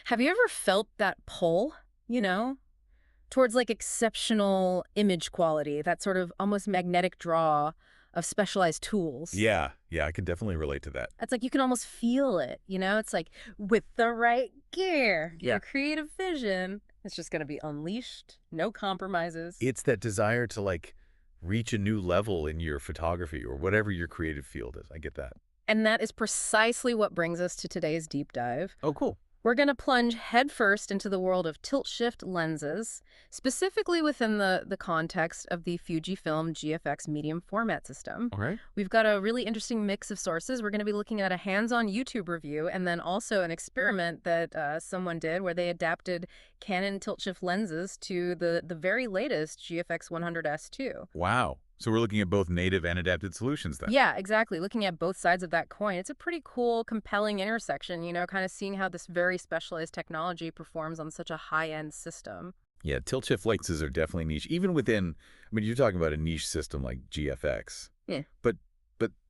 Have you ever felt that pull, you know, towards like exceptional image quality, that sort of almost magnetic draw of specialized tools? Yeah, yeah, I can definitely relate to that. It's like you can almost feel it, It's like with the right gear, Yeah. your creative vision is just going to be unleashed, no compromises. It's that desire to reach a new level in your photography or whatever your creative field is. I get that. And that is precisely what brings us to today's deep dive. Oh, cool. We're going to plunge headfirst into the world of tilt-shift lenses, specifically within the context of the Fujifilm GFX medium format system. All right. We've got a really interesting mix of sources. We're going to be looking at a hands-on YouTube review and then also an experiment that someone did where they adapted Canon tilt-shift lenses to the very latest GFX 100S2. Wow. So we're looking at both native and adapted solutions then. Yeah, exactly. Looking at both sides of that coin, it's a pretty cool, compelling intersection, kind of seeing how this very specialized technology performs on such a high-end system. Yeah, tilt shift lenses are definitely niche. Even within, I mean, you're talking about a niche system like GFX. Yeah. But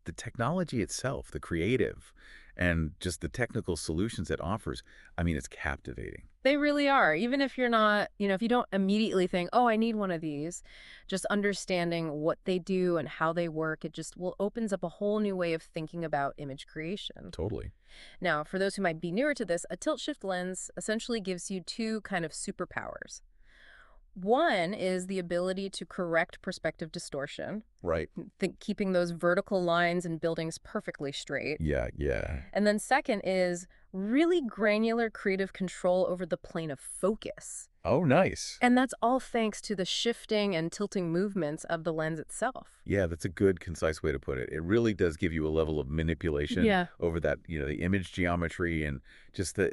the technology itself, the creative, and just the technical solutions it offers, I mean, it's captivating. They really are. Even if you're not, if you don't immediately think, oh, I need one of these, just understanding what they do and how they work, it just opens up a whole new way of thinking about image creation. Totally. Now, for those who might be newer to this, a tilt shift lens essentially gives you two kind of superpowers. One is the ability to correct perspective distortion, Right. keeping those vertical lines and buildings perfectly straight. Yeah, yeah. And then second is really granular creative control over the plane of focus. Oh, nice. And that's all thanks to the shifting and tilting movements of the lens itself. Yeah, that's a good, concise way to put it. It really does give you a level of manipulation Yeah. over that, the image geometry and just the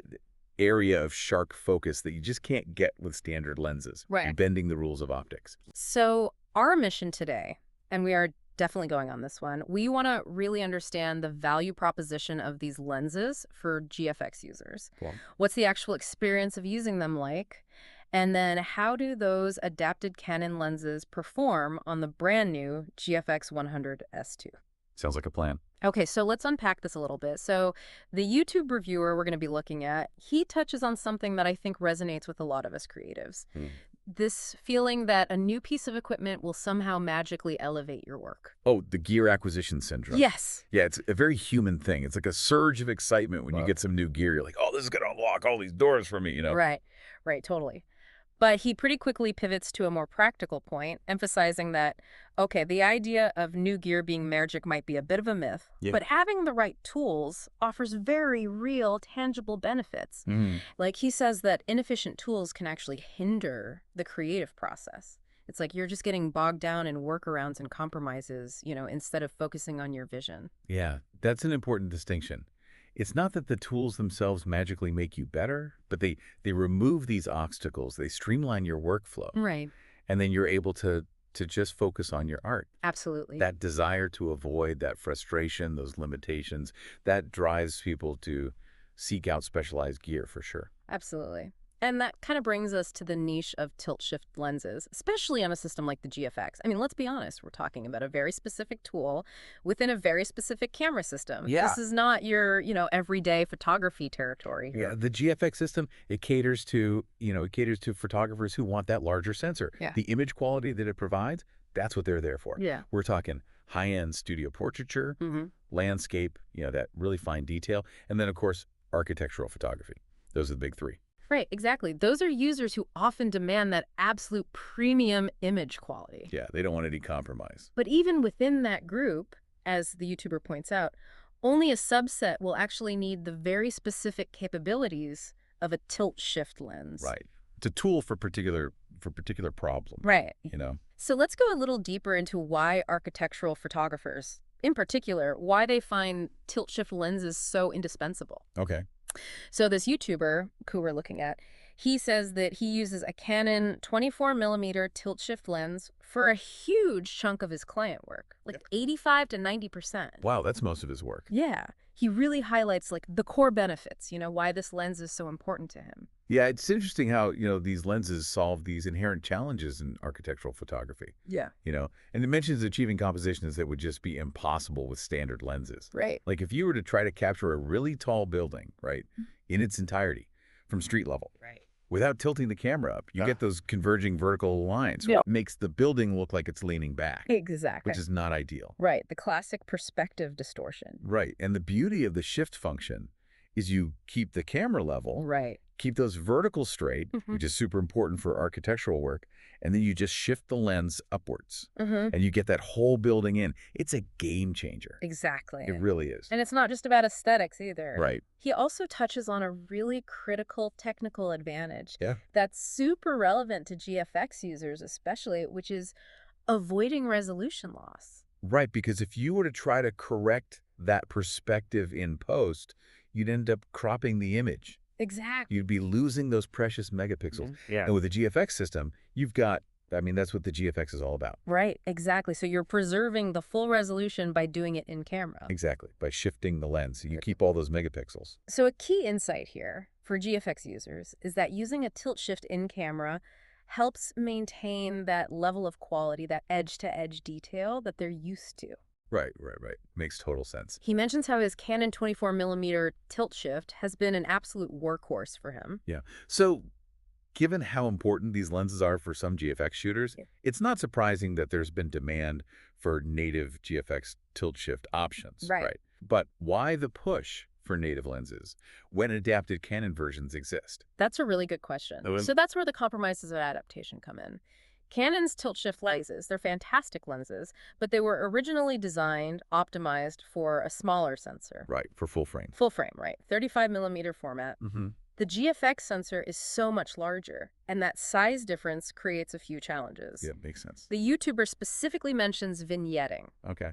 area of sharp focus that you just can't get with standard lenses. Right. Bending the rules of optics. So our mission today, and we are definitely going on this one, we want to really understand the value proposition of these lenses for GFX users. Cool. What's the actual experience of using them like? And then how do those adapted Canon lenses perform on the brand new GFX 100S2? Sounds like a plan. Okay, so let's unpack this a little bit. So the YouTube reviewer we're going to be looking at, he touches on something that I think resonates with a lot of us creatives. This feeling that a new piece of equipment will somehow magically elevate your work. Oh, the gear acquisition syndrome. Yes. Yeah, it's a very human thing. It's like a surge of excitement when you get some new gear. You're like, oh, this is going to unlock all these doors for me, Right, totally. But he pretty quickly pivots to a more practical point, emphasizing that, okay, the idea of new gear being magic might be a bit of a myth, Yeah. but having the right tools offers very real, tangible benefits. Like he says that inefficient tools can actually hinder the creative process. It's like you're just getting bogged down in workarounds and compromises, instead of focusing on your vision. Yeah, that's an important distinction. It's not that the tools themselves magically make you better, but they remove these obstacles. They streamline your workflow. Right. And then you're able to just focus on your art. Absolutely. That desire to avoid that frustration, those limitations, that drives people to seek out specialized gear for sure. Absolutely. And that kind of brings us to the niche of tilt-shift lenses, especially on a system like the GFX. I mean, let's be honest, we're talking about a very specific tool within a very specific camera system. Yeah. This is not your, everyday photography territory here. Yeah, the GFX system, it caters to photographers who want that larger sensor. Yeah. The image quality that it provides, that's what they're there for. Yeah. We're talking high-end studio portraiture, landscape, that really fine detail, and then, of course, architectural photography. Those are the big three. Right, exactly. Those are users who often demand that absolute premium image quality. Yeah, they don't want any compromise. But even within that group, as the YouTuber points out, only a subset will actually need the very specific capabilities of a tilt-shift lens. Right. It's a tool for particular problems. Right. So let's go a little deeper into why architectural photographers, in particular, why they find tilt-shift lenses so indispensable. Okay. So this YouTuber who we're looking at, he says that he uses a Canon 24mm tilt-shift lens for a huge chunk of his client work, like 85 to 90%. Wow, that's most of his work. Yeah. He really highlights the core benefits, why this lens is so important to him. Yeah, it's interesting how, these lenses solve these inherent challenges in architectural photography. Yeah. And it mentions achieving compositions that would just be impossible with standard lenses. Right. Like if you were to try to capture a really tall building, right, in its entirety, from street level. Right. Without tilting the camera up, you get those converging vertical lines. Yeah. It makes the building look like it's leaning back, Exactly. which is not ideal. Right. The classic perspective distortion. Right. And the beauty of the shift function is you keep the camera level, Right. keep those verticals straight, which is super important for architectural work, and then you just shift the lens upwards, and you get that whole building in. It's a game changer. Exactly. It really is. And it's not just about aesthetics either. Right. He also touches on a really critical technical advantage Yeah. that's super relevant to GFX users especially, which is avoiding resolution loss. Right, because if you were to try to correct that perspective in post, you'd end up cropping the image. Exactly. You'd be losing those precious megapixels. Yeah. And with a GFX system, you've got, I mean, that's what the GFX is all about. Right, exactly. So you're preserving the full resolution by doing it in camera. Exactly, by shifting the lens. You keep all those megapixels. So a key insight here for GFX users is that using a tilt shift in camera helps maintain that level of quality, that edge-to-edge detail that they're used to. Right. Makes total sense. He mentions how his Canon 24mm tilt shift has been an absolute workhorse for him. Yeah. So given how important these lenses are for some GFX shooters, it's not surprising that there's been demand for native GFX tilt shift options. Right. But why the push for native lenses when adapted Canon versions exist? That's a really good question. So that's where the compromises of adaptation come in. Canon's tilt-shift lenses, they're fantastic lenses, but they were originally designed, optimized for a smaller sensor. Right, for full frame. Full frame, right. 35mm format. Mm-hmm. The GFX sensor is so much larger, and that size difference creates a few challenges. Yeah, makes sense. The YouTuber specifically mentions vignetting Okay.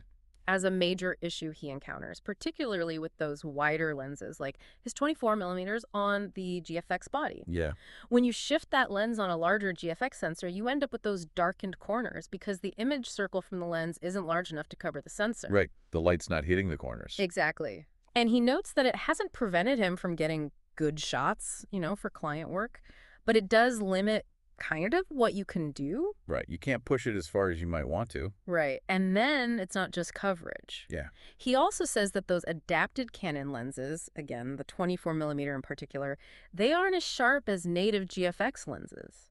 as a major issue he encounters, particularly with those wider lenses, like his 24mm on the GFX body. Yeah. When you shift that lens on a larger GFX sensor, you end up with those darkened corners because the image circle from the lens isn't large enough to cover the sensor. Right. The light's not hitting the corners. Exactly. And he notes that it hasn't prevented him from getting good shots, for client work, but it does limit kind of what you can do. Right. You can't push it as far as you might want to. Right. And then it's not just coverage. Yeah. He also says that those adapted Canon lenses, again, the 24mm in particular, they aren't as sharp as native GFX lenses.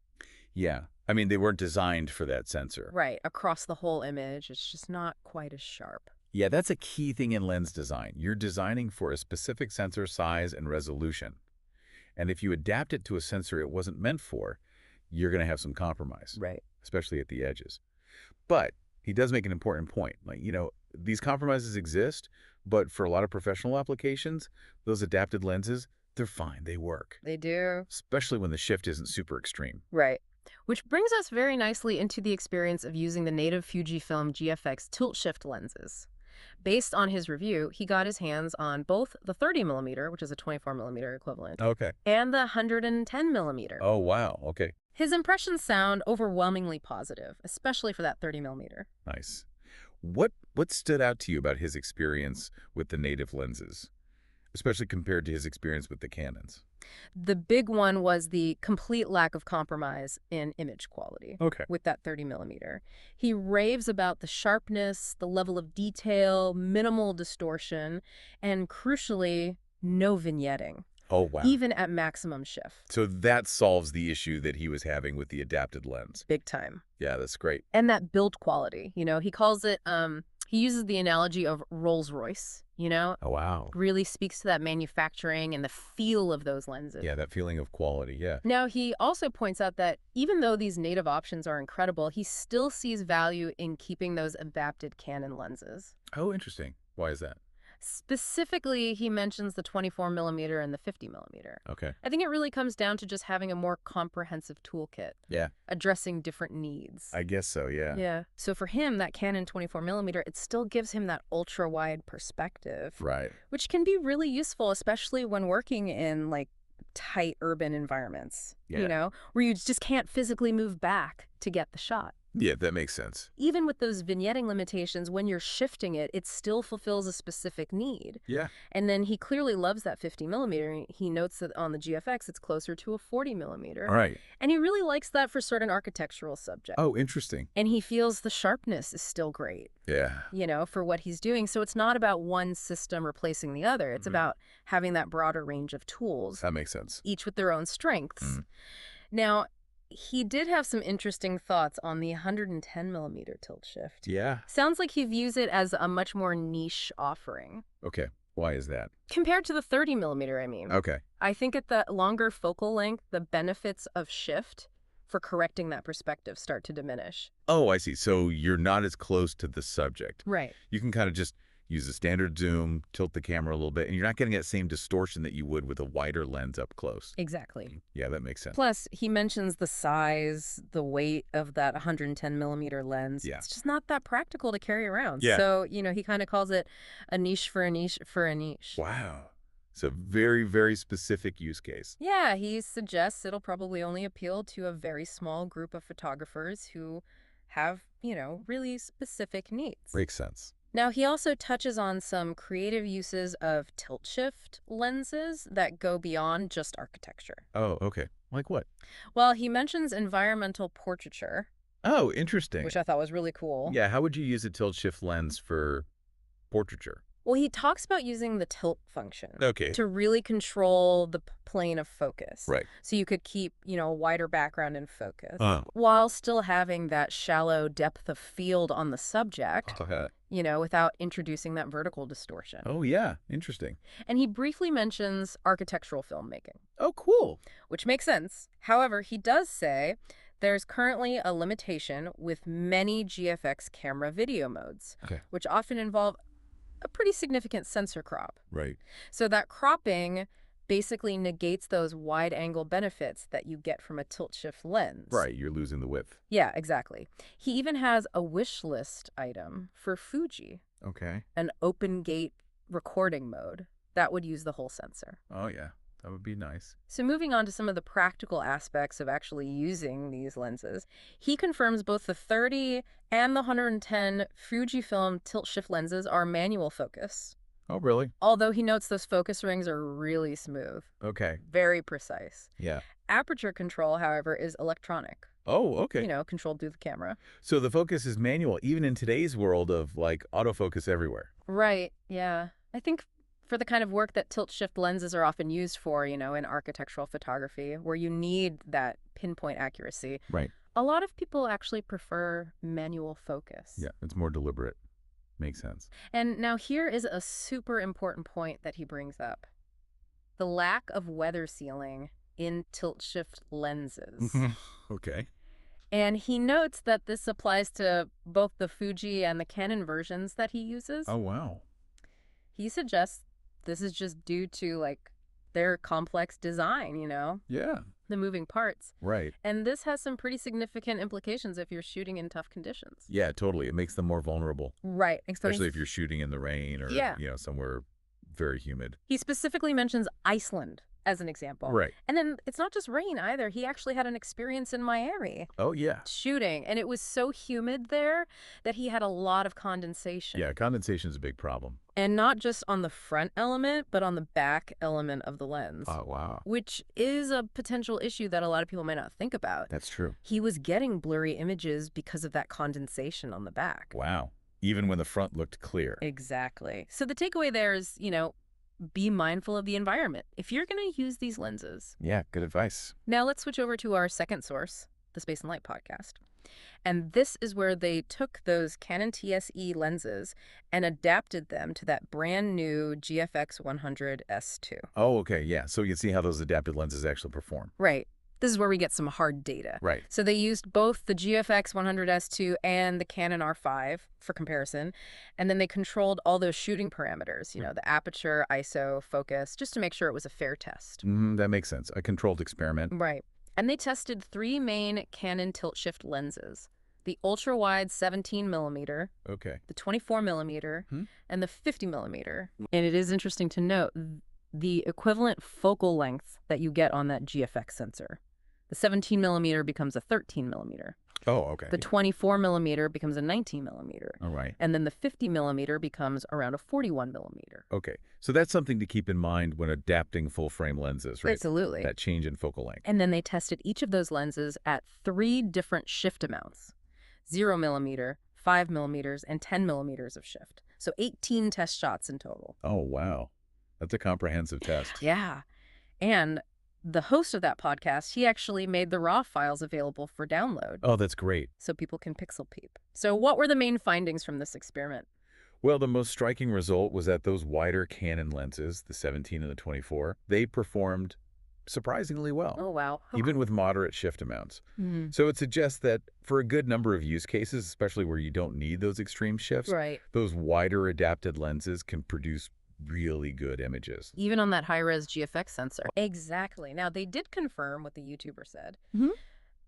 Yeah. I mean, they weren't designed for that sensor. Right. Across the whole image, it's just not quite as sharp. Yeah, that's a key thing in lens design. You're designing for a specific sensor size and resolution. And if you adapt it to a sensor it wasn't meant for, you're going to have some compromise. Right. Especially at the edges. But he does make an important point. Like, these compromises exist, but for a lot of professional applications, those adapted lenses, they're fine. They work. They do. Especially when the shift isn't super extreme. Right. Which brings us very nicely into the experience of using the native Fujifilm GFX tilt-shift lenses. Based on his review, he got his hands on both the 30mm, which is a 24mm equivalent, Okay. and the 110mm. Oh, wow. Okay. His impressions sound overwhelmingly positive, especially for that 30mm. Nice. What stood out to you about his experience with the native lenses, especially compared to his experience with the Canons? The big one was the complete lack of compromise in image quality. Okay. With that 30mm. He raves about the sharpness, the level of detail, minimal distortion, and crucially, no vignetting. Oh, wow. Even at maximum shift. So that solves the issue that he was having with the adapted lens. Big time. Yeah, that's great. And that build quality, he calls it, he uses the analogy of Rolls-Royce, Oh, wow. really speaks to that manufacturing and the feel of those lenses. Yeah, that feeling of quality, yeah. Now, he also points out that even though these native options are incredible, he still sees value in keeping those adapted Canon lenses. Oh, interesting. Why is that? Specifically, he mentions the 24mm and the 50mm. Okay. I think it really comes down to just having a more comprehensive toolkit. Yeah. Addressing different needs. I guess so, yeah. Yeah. So for him, that Canon 24mm, it still gives him that ultra-wide perspective. Right. Which can be really useful, especially when working in, tight urban environments, Yeah. where you just can't physically move back to get the shot. Yeah, that makes sense. Even with those vignetting limitations, when you're shifting it, it still fulfills a specific need. Yeah. And then he clearly loves that 50 millimeter. He notes that on the GFX, it's closer to a 40 millimeter. All right. And he really likes that for certain architectural subjects. Oh, interesting. And he feels the sharpness is still great, Yeah. for what he's doing. So it's not about one system replacing the other. It's about having that broader range of tools, That makes sense. each with their own strengths. Now, he did have some interesting thoughts on the 110 millimeter tilt shift. Yeah. Sounds like he views it as a much more niche offering. Okay. Why is that? Compared to the 30 millimeter, I mean. Okay. I think at the longer focal length, the benefits of shift for correcting that perspective start to diminish. Oh, I see. So you're not as close to the subject. Right. You can kind of just use a standard zoom, tilt the camera a little bit, and you're not getting that same distortion that you would with a wider lens up close. Exactly. Yeah, that makes sense. Plus, he mentions the size, the weight of that 110 millimeter lens. Yeah. It's just not that practical to carry around. Yeah. So, he kind of calls it a niche for a niche for a niche. Wow. It's a very, very specific use case. Yeah, he suggests it'll probably only appeal to a very small group of photographers who have, really specific needs. Makes sense. Now, he also touches on some creative uses of tilt shift lenses that go beyond just architecture. Oh, okay. Like what? Well, he mentions environmental portraiture, Oh, interesting. which I thought was really cool. Yeah, how would you use a tilt shift lens for portraiture? Well, he talks about using the tilt function Okay. to really control the plane of focus. Right. So you could keep, a wider background in focus Oh. while still having that shallow depth of field on the subject, Okay. without introducing that vertical distortion. Oh, yeah. Interesting. And he briefly mentions architectural filmmaking, Oh, cool. which makes sense. However, he does say there's currently a limitation with many GFX camera video modes, Okay. which often involve a pretty significant sensor crop. Right. So that cropping basically negates those wide-angle benefits that you get from a tilt-shift lens. Right. You're losing the width. Yeah, exactly. He even has a wish list item for Fuji, Okay. an open gate recording mode that would use the whole sensor. Oh, yeah. That would be nice. So moving on to some of the practical aspects of actually using these lenses, he confirms both the 30 and the 110 Fujifilm tilt-shift lenses are manual focus. Oh, really? Although he notes those focus rings are really smooth, Okay. very precise. Yeah. Aperture control, however, is electronic, Oh, okay. controlled through the camera. So the focus is manual, even in today's world of like autofocus everywhere. Right, yeah. I think for the kind of work that tilt-shift lenses are often used for, in architectural photography, where you need that pinpoint accuracy, Right. a lot of people actually prefer manual focus. Yeah. It's more deliberate. Makes sense. And now here is a super important point that he brings up. The lack of weather sealing in tilt-shift lenses. Okay. And he notes that this applies to both the Fuji and the Canon versions that he uses. Oh, wow. He suggests this is just due to, their complex design, Yeah. the moving parts. Right. And this has some pretty significant implications if you're shooting in tough conditions. Yeah, totally. It makes them more vulnerable, Right. especially if you're shooting in the rain or, Yeah. somewhere very humid. He specifically mentions Iceland as an example. Right. And then it's not just rain either. He actually had an experience in Miami Oh, yeah. shooting, and it was so humid there that he had a lot of condensation. Yeah, condensation is a big problem. And not just on the front element, but on the back element of the lens, Oh, wow. which is a potential issue that a lot of people might not think about. That's true. He was getting blurry images because of that condensation on the back. Wow. Even when the front looked clear. Exactly. So the takeaway there is, be mindful of the environment if you're going to use these lenses. Yeah, good advice. Now let's switch over to our second source, the Space and Light podcast. And this is where they took those Canon TSE lenses and adapted them to that brand new GFX 100 S2. Oh, okay. Yeah. So you can see how those adapted lenses actually perform. Right. This is where we get some hard data. Right. So they used both the GFX 100 S2 and the Canon R5 for comparison. And then they controlled all those shooting parameters, the aperture, ISO, focus, just to make sure it was a fair test. That makes sense. A controlled experiment. Right. And they tested 3 main Canon tilt-shift lenses: the ultra-wide 17 millimeter, Okay. the 24 millimeter, and the 50 millimeter. And it is interesting to note the equivalent focal length that you get on that GFX sensor. The 17 millimeter becomes a 13 millimeter. Oh, okay. The 24 millimeter becomes a 19 millimeter. All right. And then the 50 millimeter becomes around a 41 millimeter. Okay. So that's something to keep in mind when adapting full-frame lenses, right? Absolutely. That change in focal length. And then they tested each of those lenses at 3 different shift amounts: 0 millimeter, 5 millimeters, and 10 millimeters of shift. So 18 test shots in total. Oh, wow. That's a comprehensive test. Yeah. And the host of that podcast, he actually made the raw files available for download Oh, that's great. so people can pixel peep. So what were the main findings from this experiment? Well, the most striking result was that those wider Canon lenses, the 17 and the 24, they performed surprisingly well, Oh, wow. even with moderate shift amounts. Mhm. So it suggests that for a good number of use cases, especially where you don't need those extreme shifts, Right. those wider adapted lenses can produce really good images. Even on that high-res GFX sensor. Exactly. Now, they did confirm what the YouTuber said. Mhm.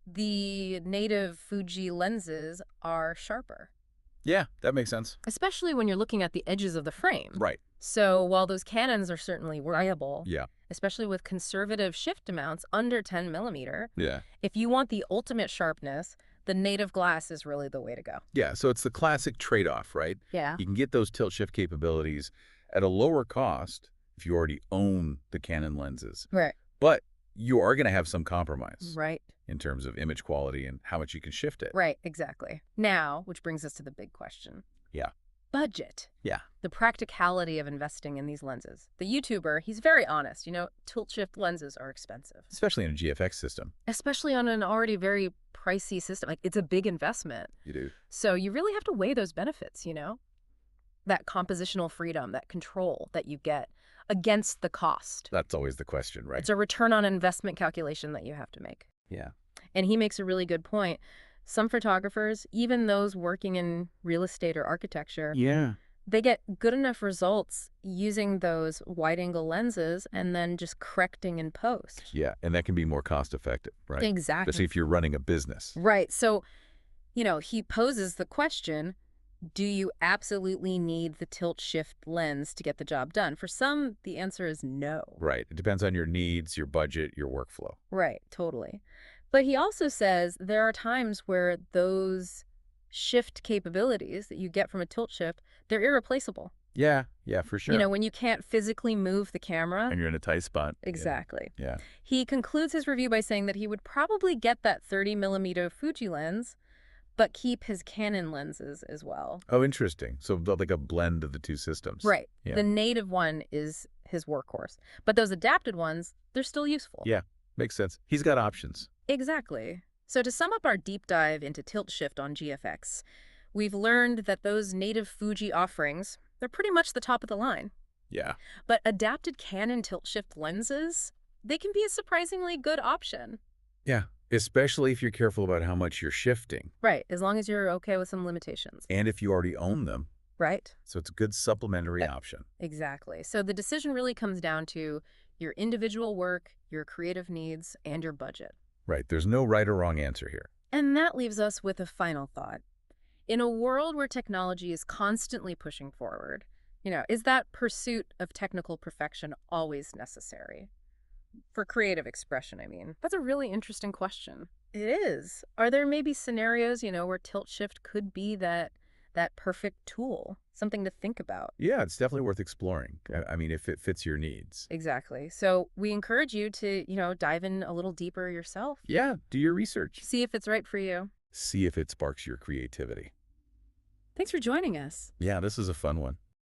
The native Fuji lenses are sharper, Yeah, that makes sense. especially when you're looking at the edges of the frame. Right. So while those Canons are certainly reliable, Yeah. especially with conservative shift amounts under 10 millimeter, Yeah. if you want the ultimate sharpness, the native glass is really the way to go. Yeah, so it's the classic trade-off, right? Yeah. You can get those tilt-shift capabilities at a lower cost if you already own the Canon lenses. Right. But you are going to have some compromise Right. in terms of image quality and how much you can shift it. Right. Exactly. Now, which brings us to the big question. Yeah. Budget. Yeah. The practicality of investing in these lenses. The YouTuber, he's very honest. Tilt-shift lenses are expensive, Especially in a GFX system. especially on an already very pricey system. Like, it's a big investment. You do. So you really have to weigh those benefits, that compositional freedom, that control that you get against the cost. That's always the question, right? It's a return on investment calculation that you have to make. Yeah. And he makes a really good point. Some photographers, even those working in real estate or architecture, Yeah. they get good enough results using those wide-angle lenses and then just correcting in post. Yeah, and that can be more cost-effective, right? Exactly. Especially if you're running a business. Right. So, he poses the question, do you absolutely need the tilt-shift lens to get the job done? For some, the answer is no. Right. It depends on your needs, your budget, your workflow. Right, totally. But he also says there are times where those shift capabilities that you get from a tilt shift, they're irreplaceable. Yeah, for sure. When you can't physically move the camera. And you're in a tight spot. Exactly. Yeah. He concludes his review by saying that he would probably get that 30 millimeter Fuji lens, but keep his Canon lenses as well. Oh, interesting. So like a blend of the two systems. Right. Yeah. The native one is his workhorse, but those adapted ones, they're still useful. Yeah, makes sense. He's got options. Exactly. So to sum up our deep dive into tilt shift on GFX, we've learned that those native Fuji offerings, they're pretty much the top of the line. Yeah. But adapted Canon tilt shift lenses, they can be a surprisingly good option. Yeah, especially if you're careful about how much you're shifting. Right, as long as you're okay with some limitations. And if you already own them. Right. So it's a good supplementary option. Exactly. So the decision really comes down to your individual work, your creative needs, and your budget. Right. There's no right or wrong answer here. And that leaves us with a final thought. In a world where technology is constantly pushing forward, is that pursuit of technical perfection always necessary? For creative expression, I mean. That's a really interesting question. It is. Are there maybe scenarios, where tilt shift could be that perfect tool, something to think about? Yeah, it's definitely worth exploring. I mean, if it fits your needs. Exactly. So we encourage you to, dive in a little deeper yourself. Yeah, do your research. See if it's right for you. See if it sparks your creativity. Thanks for joining us. Yeah, this is a fun one.